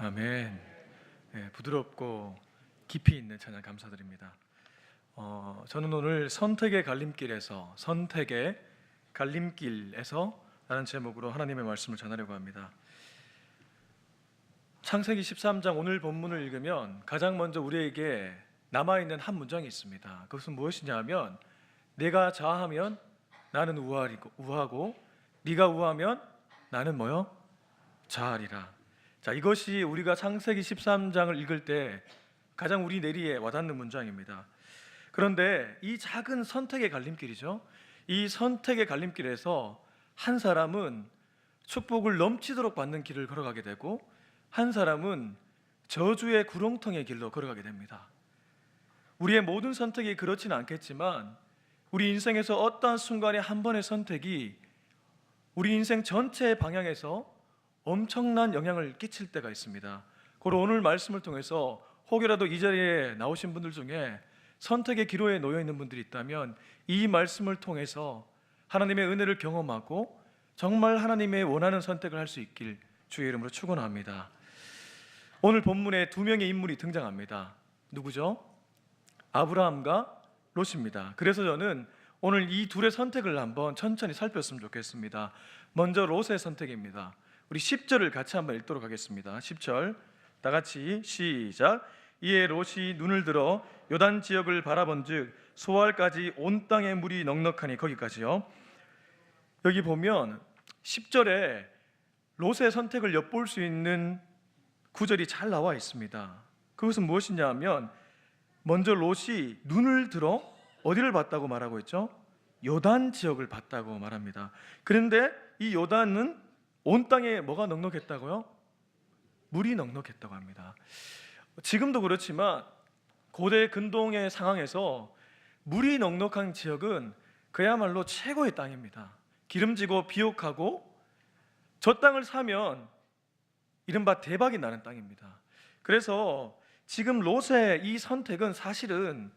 아멘. 네, 부드럽고 깊이 있는 찬양 감사드립니다. 저는 오늘 선택의 갈림길에서 라는 제목으로 하나님의 말씀을 전하려고 합니다. 창세기 13장 오늘 본문을 읽으면 가장 먼저 우리에게 남아있는 한 문장이 있습니다. 그것은 무엇이냐 하면, 내가 자하면 나는 우하고 네가 우하면 나는 뭐요? 자하리라. 자, 이것이 우리가 창세기 13장을 읽을 때 가장 우리 내리에 와닿는 문장입니다. 그런데 이 작은 선택의 갈림길이죠. 이 선택의 갈림길에서 한 사람은 축복을 넘치도록 받는 길을 걸어가게 되고, 한 사람은 저주의 구렁텅이의 길로 걸어가게 됩니다. 우리의 모든 선택이 그렇지는 않겠지만 우리 인생에서 어떠한 순간에 한 번의 선택이 우리 인생 전체의 방향에서 엄청난 영향을 끼칠 때가 있습니다. 그리고 오늘 말씀을 통해서 혹여라도 이 자리에 나오신 분들 중에 선택의 기로에 놓여 있는 분들이 있다면 이 말씀을 통해서 하나님의 은혜를 경험하고 정말 하나님의 원하는 선택을 할 수 있길 주의 이름으로 축원합니다. 오늘 본문에 두 명의 인물이 등장합니다. 누구죠? 아브라함과 롯입니다. 그래서 저는 오늘 이 둘의 선택을 한번 천천히 살폈으면 좋겠습니다. 먼저 롯의 선택입니다. 우리 10절을 같이 한번 읽도록 하겠습니다. 10절 다 같이 시작. 이에 롯이 눈을 들어 요단 지역을 바라본즉 소알까지 온 땅에 물이 넉넉하니, 거기까지요. 여기 보면 10절에 롯의 선택을 엿볼 수 있는 구절이 잘 나와 있습니다. 그것은 무엇이냐 하면, 먼저 롯이 눈을 들어 어디를 봤다고 말하고 있죠? 요단 지역을 봤다고 말합니다. 그런데 이 요단은 온 땅에 뭐가 넉넉했다고요? 물이 넉넉했다고 합니다. 지금도 그렇지만 고대 근동의 상황에서 물이 넉넉한 지역은 그야말로 최고의 땅입니다. 기름지고 비옥하고 저 땅을 사면 이른바 대박이 나는 땅입니다. 그래서 지금 롯의 이 선택은 사실은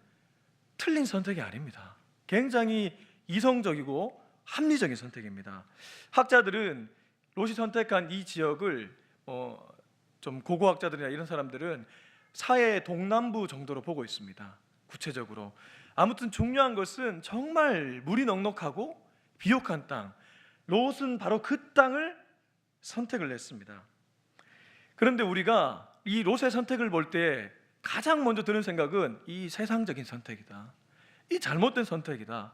틀린 선택이 아닙니다. 굉장히 이성적이고 합리적인 선택입니다. 학자들은 롯이 선택한 이 지역을 좀 고고학자들이나 이런 사람들은 사해의 동남부 정도로 보고 있습니다. 구체적으로. 아무튼 중요한 것은 정말 물이 넉넉하고 비옥한 땅, 롯은 바로 그 땅을 선택을 했습니다. 그런데 우리가 이 롯의 선택을 볼 때 가장 먼저 드는 생각은 이 세상적인 선택이다, 이 잘못된 선택이다.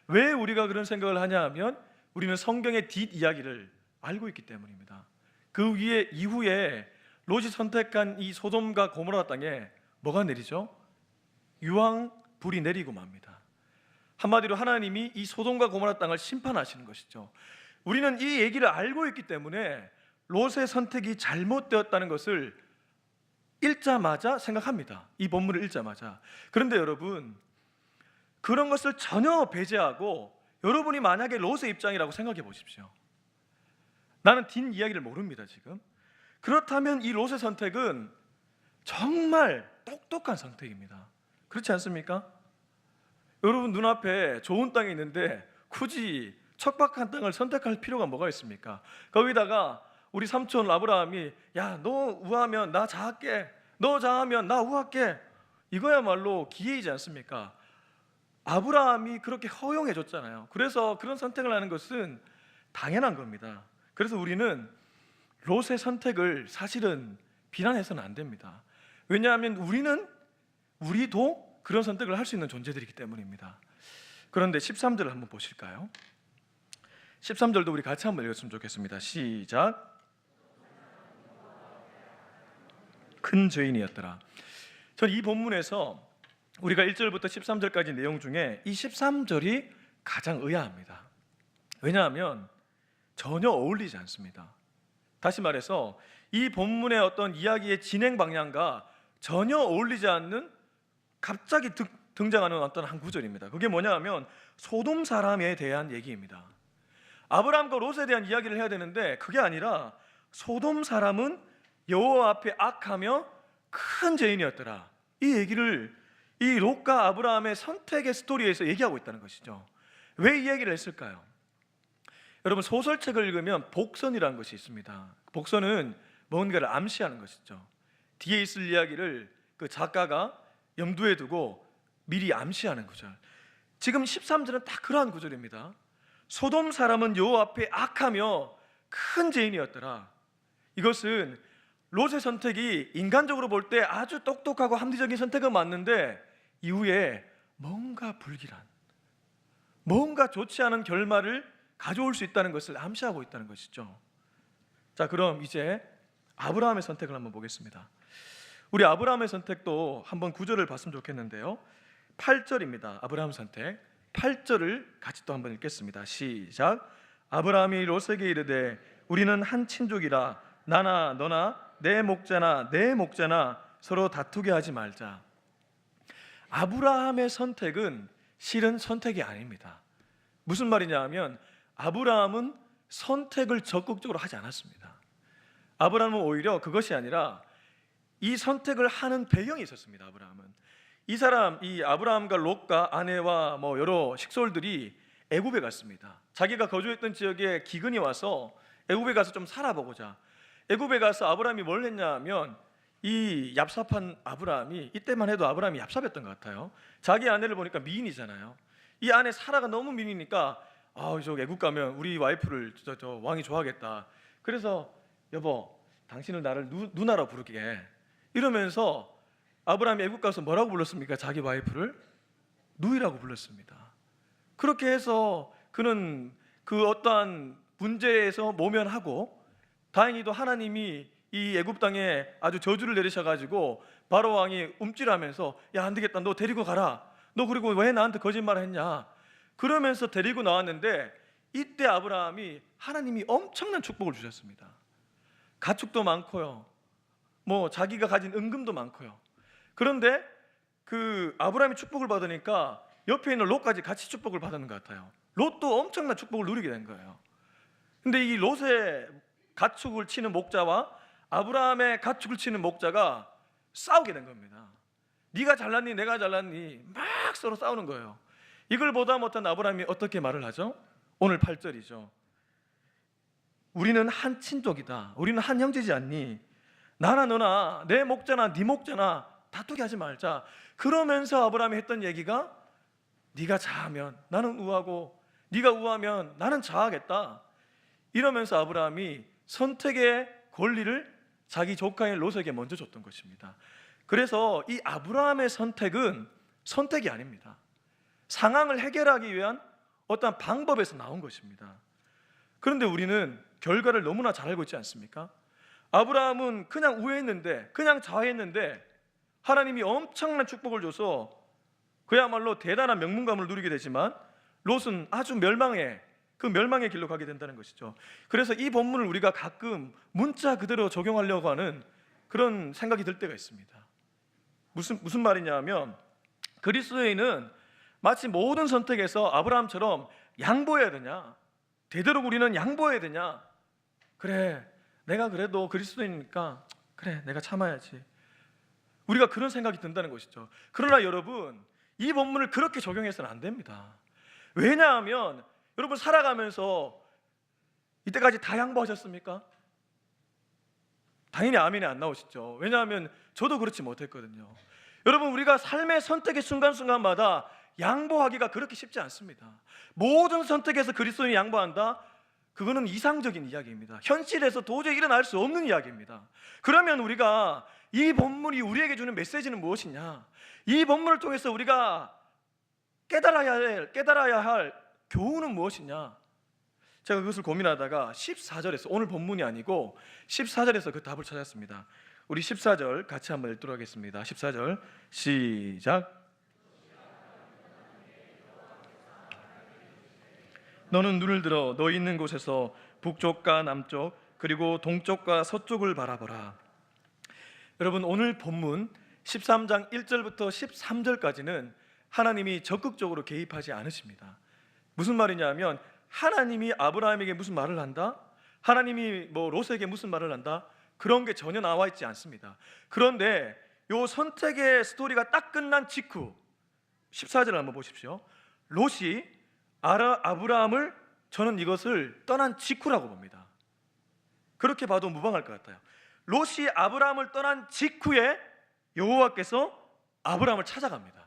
왜 우리가 그런 생각을 하냐 하면 우리는 성경의 뒷이야기를 알고 있기 때문입니다. 그 위에 이후에 롯이 선택한 이 소돔과 고모라 땅에 뭐가 내리죠? 유황불이 내리고 맙니다. 한마디로 하나님이 이 소돔과 고모라 땅을 심판하시는 것이죠. 우리는 이 얘기를 알고 있기 때문에 롯의 선택이 잘못되었다는 것을 읽자마자 생각합니다. 이 본문을 읽자마자. 그런데 여러분, 그런 것을 전혀 배제하고 여러분이 만약에 롯의 입장이라고 생각해 보십시오. 나는 뒷이야기를 모릅니다 지금. 그렇다면 이 롯의 선택은 정말 똑똑한 선택입니다. 그렇지 않습니까? 여러분 눈앞에 좋은 땅이 있는데 굳이 척박한 땅을 선택할 필요가 뭐가 있습니까? 거기다가 우리 삼촌 아브라함이, 야, 너 우하면 나 자할게, 너 자하면 나 우할게, 이거야말로 기회이지 않습니까? 아브라함이 그렇게 허용해 줬잖아요. 그래서 그런 선택을 하는 것은 당연한 겁니다. 그래서 우리는 롯의 선택을 사실은 비난해서는 안 됩니다. 왜냐하면 우리도 그런 선택을 할 수 있는 존재들이기 때문입니다. 그런데 13절을 한번 보실까요? 13절도 우리 같이 한번 읽었으면 좋겠습니다. 시작. 큰 죄인이었더라. 저는 이 본문에서 우리가 1절부터 13절까지 내용 중에 이 13절이 가장 의아합니다. 왜냐하면 전혀 어울리지 않습니다. 다시 말해서 이 본문의 어떤 이야기의 진행 방향과 전혀 어울리지 않는 갑자기 등장하는 어떤 한 구절입니다. 그게 뭐냐 하면 소돔 사람에 대한 얘기입니다. 아브라함과 롯에 대한 이야기를 해야 되는데 그게 아니라 소돔 사람은 여호와 앞에 악하며 큰 죄인이었더라, 이 얘기를 이 롯과 아브라함의 선택의 스토리에서 얘기하고 있다는 것이죠. 왜 이 얘기를 했을까요? 여러분 소설책을 읽으면 복선이라는 것이 있습니다. 복선은 뭔가를 암시하는 것이죠. 뒤에 있을 이야기를 그 작가가 염두에 두고 미리 암시하는 구절. 지금 13절은 딱 그러한 구절입니다. 소돔 사람은 여호와 앞에 악하며 큰 죄인이었더라. 이것은 롯의 선택이 인간적으로 볼 때 아주 똑똑하고 합리적인 선택은 맞는데 이후에 뭔가 불길한, 뭔가 좋지 않은 결말을 가져올 수 있다는 것을 암시하고 있다는 것이죠. 자, 그럼 이제 아브라함의 선택을 한번 보겠습니다. 우리 아브라함의 선택도 한번 구절을 봤으면 좋겠는데요. 8절입니다. 아브라함 선택 8절을 같이 또 한번 읽겠습니다. 시작. 아브라함이 롯에게 이르되 우리는 한 친족이라 나나 너나 내 목자나 내 목자나 서로 다투게 하지 말자. 아브라함의 선택은 실은 선택이 아닙니다. 무슨 말이냐 하면 아브라함은 선택을 적극적으로 하지 않았습니다. 아브라함은 오히려 그것이 아니라 이 선택을 하는 배경이 있었습니다. 아브라함은 이 아브라함과 롯과 아내와 여러 식솔들이 애굽에 갔습니다. 자기가 거주했던 지역에 기근이 와서 애굽에 가서 좀 살아보고자. 애굽에 가서 아브라함이 뭘 했냐면 이 얍삽한 아브라함이, 이때만 해도 아브라함이 얍삽했던 것 같아요. 자기 아내를 보니까 미인이잖아요. 이 아내 사라가 너무 미인이니까 저 애굽 가면 우리 와이프를 저 왕이 좋아하겠다. 그래서 여보, 당신을 나를 누나로 부르게, 이러면서 아브라함이 애굽 가서 뭐라고 불렀습니까? 자기 와이프를 누이라고 불렀습니다. 그렇게 해서 그는 그 어떠한 문제에서 모면하고, 다행히도 하나님이 이 애굽 땅에 아주 저주를 내리셔가지고 바로 왕이 움찔하면서 야, 안 되겠다, 너 데리고 가라, 너 그리고 왜 나한테 거짓말을 했냐, 그러면서 데리고 나왔는데, 이때 아브라함이 하나님이 엄청난 축복을 주셨습니다. 가축도 많고요, 자기가 가진 은금도 많고요. 그런데 그 아브라함이 축복을 받으니까 옆에 있는 롯까지 같이 축복을 받는 것 같아요. 롯도 엄청난 축복을 누리게 된 거예요. 근데 이 롯의 가축을 치는 목자와 아브라함의 가축을 치는 목자가 싸우게 된 겁니다. 네가 잘났니 내가 잘났니 막 서로 싸우는 거예요. 이걸 보다 못한 아브라함이 어떻게 말을 하죠? 오늘 8절이죠. 우리는 한 친족이다, 우리는 한 형제지 않니? 나나 너나 내 목자나 네 목자나 다투게 하지 말자. 그러면서 아브라함이 했던 얘기가 네가 자하면 나는 우하고 네가 우하면 나는 자하겠다. 이러면서 아브라함이 선택의 권리를 자기 조카인 롯에게 먼저 줬던 것입니다. 그래서 이 아브라함의 선택은 선택이 아닙니다. 상황을 해결하기 위한 어떤 방법에서 나온 것입니다. 그런데 우리는 결과를 너무나 잘 알고 있지 않습니까? 아브라함은 그냥 우회했는데, 그냥 좌회했는데 하나님이 엄청난 축복을 줘서 그야말로 대단한 명문감을 누리게 되지만 롯은 아주 그 멸망의 길로 가게 된다는 것이죠. 그래서 이 본문을 우리가 가끔 문자 그대로 적용하려고 하는 그런 생각이 들 때가 있습니다. 무슨 말이냐 하면 그리스도인은 마치 모든 선택에서 아브라함처럼 양보해야 되냐, 되도록 우리는 양보해야 되냐, 그래 내가 그래도 그리스도인이니까 그래 내가 참아야지, 우리가 그런 생각이 든다는 것이죠. 그러나 여러분, 이 본문을 그렇게 적용해서는 안 됩니다. 왜냐하면 여러분 살아가면서 이때까지 다 양보하셨습니까? 당연히 아멘이 안 나오시죠. 왜냐하면 저도 그렇지 못했거든요. 여러분, 우리가 삶의 선택의 순간순간마다 양보하기가 그렇게 쉽지 않습니다. 모든 선택에서 그리스도인이 양보한다? 그거는 이상적인 이야기입니다. 현실에서 도저히 일어날 수 없는 이야기입니다. 그러면 우리가 이 본문이 우리에게 주는 메시지는 무엇이냐? 이 본문을 통해서 우리가 깨달아야 할 교훈은 무엇이냐? 제가 그것을 고민하다가 14절에서, 오늘 본문이 아니고 14절에서 그 답을 찾았습니다. 우리 14절 같이 한번 읽도록 하겠습니다. 14절 시작. 너는 눈을 들어 너 있는 곳에서 북쪽과 남쪽 그리고 동쪽과 서쪽을 바라보라. 여러분, 오늘 본문 13장 1절부터 13절까지는 하나님이 적극적으로 개입하지 않으십니다. 무슨 말이냐면 하나님이 아브라함에게 무슨 말을 한다? 하나님이 롯에게 무슨 말을 한다? 그런 게 전혀 나와 있지 않습니다. 그런데 요 선택의 스토리가 딱 끝난 직후 14절을 한번 보십시오. 롯이 아브라함을, 저는 이것을 떠난 직후라고 봅니다. 그렇게 봐도 무방할 것 같아요. 롯이 아브라함을 떠난 직후에 여호와께서 아브라함을 찾아갑니다.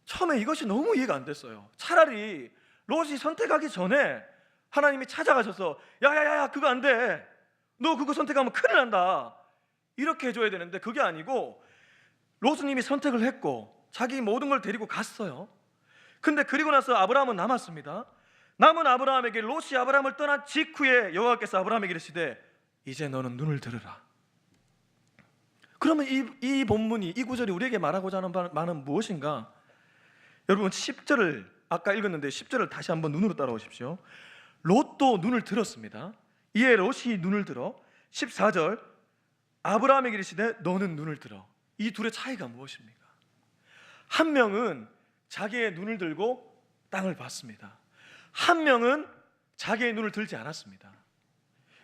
처음에 이것이 너무 이해가 안 됐어요. 차라리 롯이 선택하기 전에 하나님이 찾아가셔서 야야야야 그거 안 돼, 너 그거 선택하면 큰일 난다, 이렇게 해줘야 되는데 그게 아니고 롯은 이미 선택을 했고 자기 모든 걸 데리고 갔어요. 근데 그리고 나서 아브라함은 남았습니다. 남은 아브라함에게 롯이 아브라함을 떠난 직후에 여호와께서 아브라함에게 이르시되 이제 너는 눈을 들으라. 그러면 이 본문이, 이 구절이 우리에게 말하고자 하는 바는 무엇인가? 여러분 10절을 아까 읽었는데 10절을 다시 한번 눈으로 따라오십시오. 롯도 눈을 들었습니다. 이에 롯이 눈을 들어 14절 아브라함에게 이르시되 너는 눈을 들어. 이 둘의 차이가 무엇입니까? 한 명은 자기의 눈을 들고 땅을 봤습니다. 한 명은 자기의 눈을 들지 않았습니다.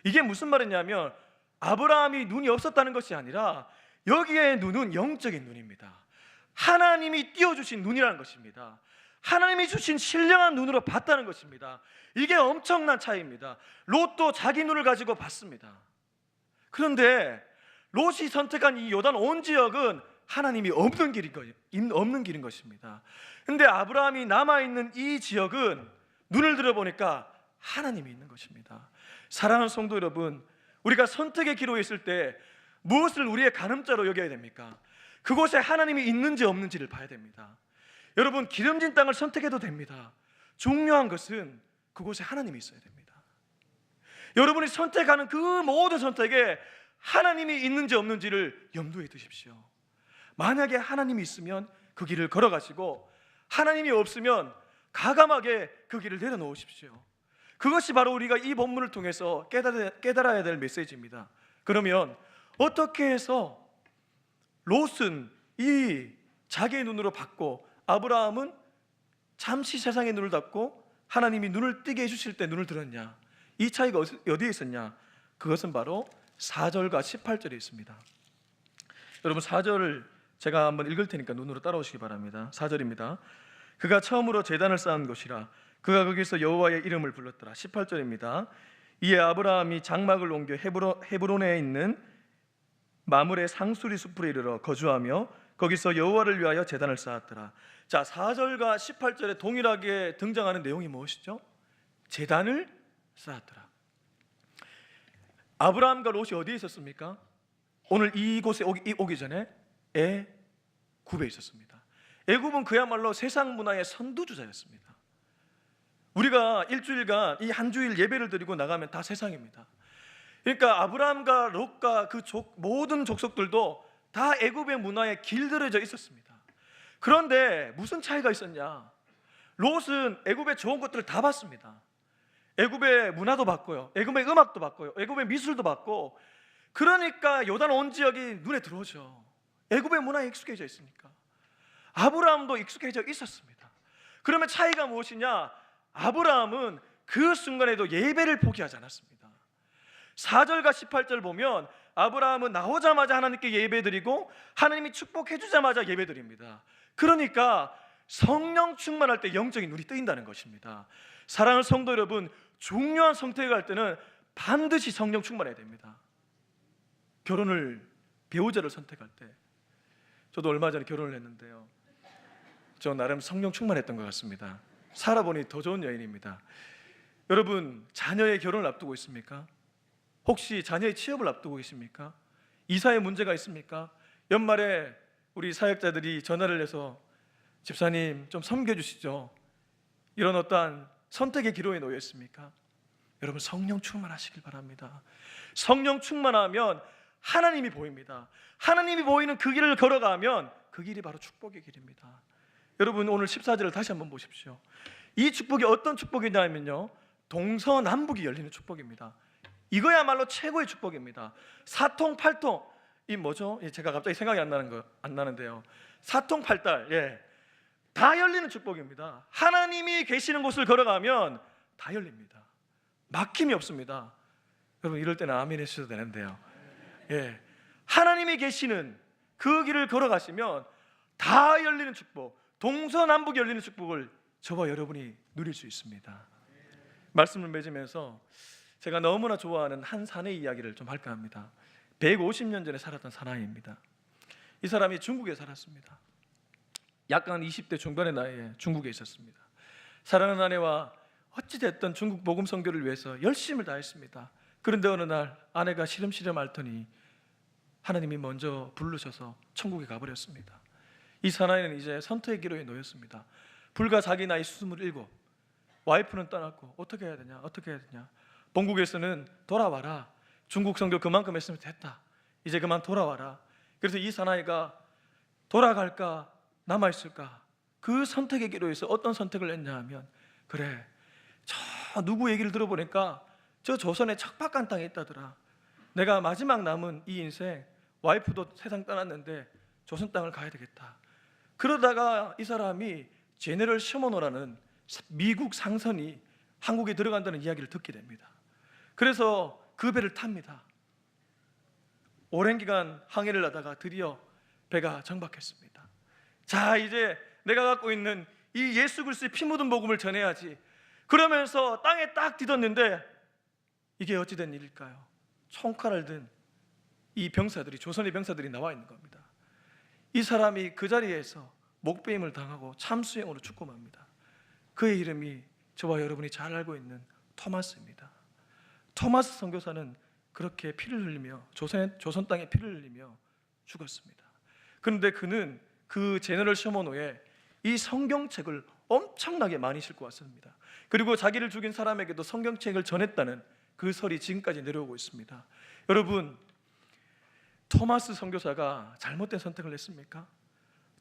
이게 무슨 말이냐면 아브라함이 눈이 없었다는 것이 아니라 여기에 눈은 영적인 눈입니다. 하나님이 띄워주신 눈이라는 것입니다. 하나님이 주신 신령한 눈으로 봤다는 것입니다. 이게 엄청난 차이입니다. 롯도 자기 눈을 가지고 봤습니다. 그런데 롯이 선택한 이 요단 온 지역은 하나님이 없는 길인 것입니다. 그런데 아브라함이 남아있는 이 지역은 눈을 들어보니까 하나님이 있는 것입니다. 사랑하는 성도 여러분, 우리가 선택의 기로에 있을 때 무엇을 우리의 가늠자로 여겨야 됩니까? 그곳에 하나님이 있는지 없는지를 봐야 됩니다. 여러분 기름진 땅을 선택해도 됩니다. 중요한 것은 그곳에 하나님이 있어야 됩니다. 여러분이 선택하는 그 모든 선택에 하나님이 있는지 없는지를 염두에 두십시오. 만약에 하나님이 있으면 그 길을 걸어가시고 하나님이 없으면 가감하게 그 길을 내려놓으십시오. 그것이 바로 우리가 이 본문을 통해서 깨달아야 될 메시지입니다. 그러면 어떻게 해서 롯은 이 자기의 눈으로 봤고 아브라함은 잠시 세상의 눈을 닫고 하나님이 눈을 뜨게 해주실 때 눈을 들었냐? 이 차이가 어디에 있었냐? 그것은 바로 4절과 18절에 있습니다. 여러분 4절을 제가 한번 읽을 테니까 눈으로 따라오시기 바랍니다. 4절입니다. 그가 처음으로 제단을 쌓은 곳이라 그가 거기서 여호와의 이름을 불렀더라. 18절입니다. 이에 아브라함이 장막을 옮겨 헤브론에 있는 마물의 상수리 숲으로 이르러 거주하며 거기서 여호와를 위하여 제단을 쌓았더라. 자, 4절과 18절에 동일하게 등장하는 내용이 무엇이죠? 제단을 쌓았더라. 아브라함과 롯이 어디에 있었습니까? 오늘 이곳에 오기 전에 애굽에 있었습니다. 애굽은 그야말로 세상 문화의 선두주자였습니다. 우리가 일주일간 이 한 주일 예배를 드리고 나가면 다 세상입니다. 그러니까 아브라함과 롯과 그 모든 족속들도 다 애굽의 문화에 길들여져 있었습니다. 그런데 무슨 차이가 있었냐? 롯은 애굽의 좋은 것들을 다 봤습니다. 애굽의 문화도 봤고요, 애굽의 음악도 봤고요, 애굽의 미술도 봤고, 그러니까 요단 온 지역이 눈에 들어오죠. 애굽의 문화에 익숙해져 있으니까. 아브라함도 익숙해져 있었습니다. 그러면 차이가 무엇이냐? 아브라함은 그 순간에도 예배를 포기하지 않았습니다. 4절과 18절 보면 아브라함은 나오자마자 하나님께 예배드리고 하나님이 축복해 주자마자 예배드립니다. 그러니까 성령 충만할 때 영적인 눈이 뜨인다는 것입니다. 사랑하는 성도 여러분, 중요한 선택을 할 때는 반드시 성령 충만해야 됩니다. 배우자를 선택할 때, 저도 얼마 전에 결혼을 했는데요, 저 나름 성령 충만했던 것 같습니다. 살아보니 더 좋은 여인입니다. 여러분, 자녀의 결혼을 앞두고 있습니까? 혹시 자녀의 취업을 앞두고 계십니까? 이사에 문제가 있습니까? 연말에 우리 사역자들이 전화를 해서 집사님 좀 섬겨주시죠, 이런 어떠한 선택의 기로에 놓여 있습니까? 여러분, 성령 충만하시길 바랍니다. 성령 충만하면 하나님이 보입니다. 하나님이 보이는 그 길을 걸어가면 그 길이 바로 축복의 길입니다. 여러분, 오늘 14절을 다시 한번 보십시오. 이 축복이 어떤 축복이냐면요, 동서남북이 열리는 축복입니다. 이거야말로 최고의 축복입니다. 사통팔통, 이 뭐죠? 제가 갑자기 생각이 안 나는데요. 사통팔달, 다 열리는 축복입니다. 하나님이 계시는 곳을 걸어가면 다 열립니다. 막힘이 없습니다. 여러분, 이럴 때는 아멘 해주셔도 되는데요. 하나님이 계시는 그 길을 걸어가시면 다 열리는 축복, 동서남북 열리는 축복을 저와 여러분이 누릴 수 있습니다. 말씀을 맺으면서 제가 너무나 좋아하는 한 사내 이야기를 좀 할까 합니다. 150년 전에 살았던 사나이입니다. 이 사람이 중국에 살았습니다. 약간 20대 중반의 나이에 중국에 있었습니다. 사랑하는 아내와 어찌됐든 중국 복음 선교를 위해서 열심을 다했습니다. 그런데 어느 날 아내가 시름시름 앓더니 하나님이 먼저 부르셔서 천국에 가버렸습니다. 이 사나이는 이제 선택의 기로에 놓였습니다. 불과 자기 나이 27, 와이프는 떠났고 어떻게 해야 되냐, 어떻게 해야 되냐. 본국에서는 돌아와라, 중국 선교 그만큼 했으면 됐다, 이제 그만 돌아와라. 그래서 이 사나이가 돌아갈까 남아있을까, 그 선택의 기로에서 어떤 선택을 했냐 하면, 그래, 저 누구 얘기를 들어보니까 저 조선의 척박한 땅에 있다더라. 내가 마지막 남은 이 인생, 와이프도 세상 떠났는데 조선 땅을 가야 되겠다. 그러다가 이 사람이 제너럴 셔먼호라는 미국 상선이 한국에 들어간다는 이야기를 듣게 됩니다. 그래서 그 배를 탑니다. 오랜 기간 항해를 하다가 드디어 배가 정박했습니다. 자, 이제 내가 갖고 있는 이 예수 그리스도의 피 묻은 복음을 전해야지. 그러면서 땅에 딱 디뎠는데 이게 어찌된 일일까요? 총칼을 든 이 병사들이, 조선의 병사들이 나와 있는 겁니다. 이 사람이 그 자리에서 목베임을 당하고 참수형으로 죽고 맙니다. 그의 이름이 저와 여러분이 잘 알고 있는 토마스입니다. 토마스 선교사는 그렇게 피를 흘리며 조선 땅에 피를 흘리며 죽었습니다. 그런데 그는 그 제너럴 셔먼호에 이 성경책을 엄청나게 많이 싣고 왔습니다. 그리고 자기를 죽인 사람에게도 성경책을 전했다는 그 설이 지금까지 내려오고 있습니다. 여러분, 토마스 선교사가 잘못된 선택을 했습니까?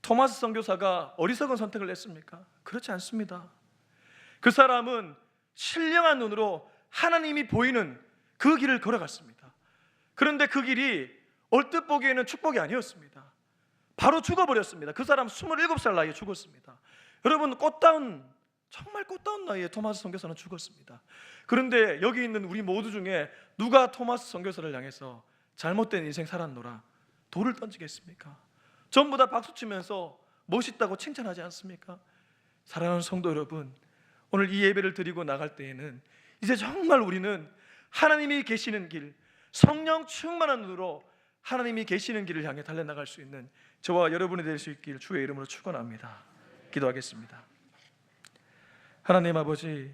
토마스 선교사가 어리석은 선택을 했습니까? 그렇지 않습니다. 그 사람은 신령한 눈으로 하나님이 보이는 그 길을 걸어갔습니다. 그런데 그 길이 얼뜻 보기에는 축복이 아니었습니다. 바로 죽어버렸습니다. 그 사람 27살 나이에 죽었습니다. 여러분, 정말 꽃다운 나이에 토마스 선교사는 죽었습니다. 그런데 여기 있는 우리 모두 중에 누가 토마스 선교사를 향해서 잘못된 인생 살았노라 돌을 던지겠습니까? 전부 다 박수치면서 멋있다고 칭찬하지 않습니까? 사랑하는 성도 여러분, 오늘 이 예배를 드리고 나갈 때에는 이제 정말 우리는 하나님이 계시는 길, 성령 충만한 눈으로 하나님이 계시는 길을 향해 달려나갈 수 있는 저와 여러분이 될 수 있길 주의 이름으로 축원합니다. 기도하겠습니다. 하나님 아버지,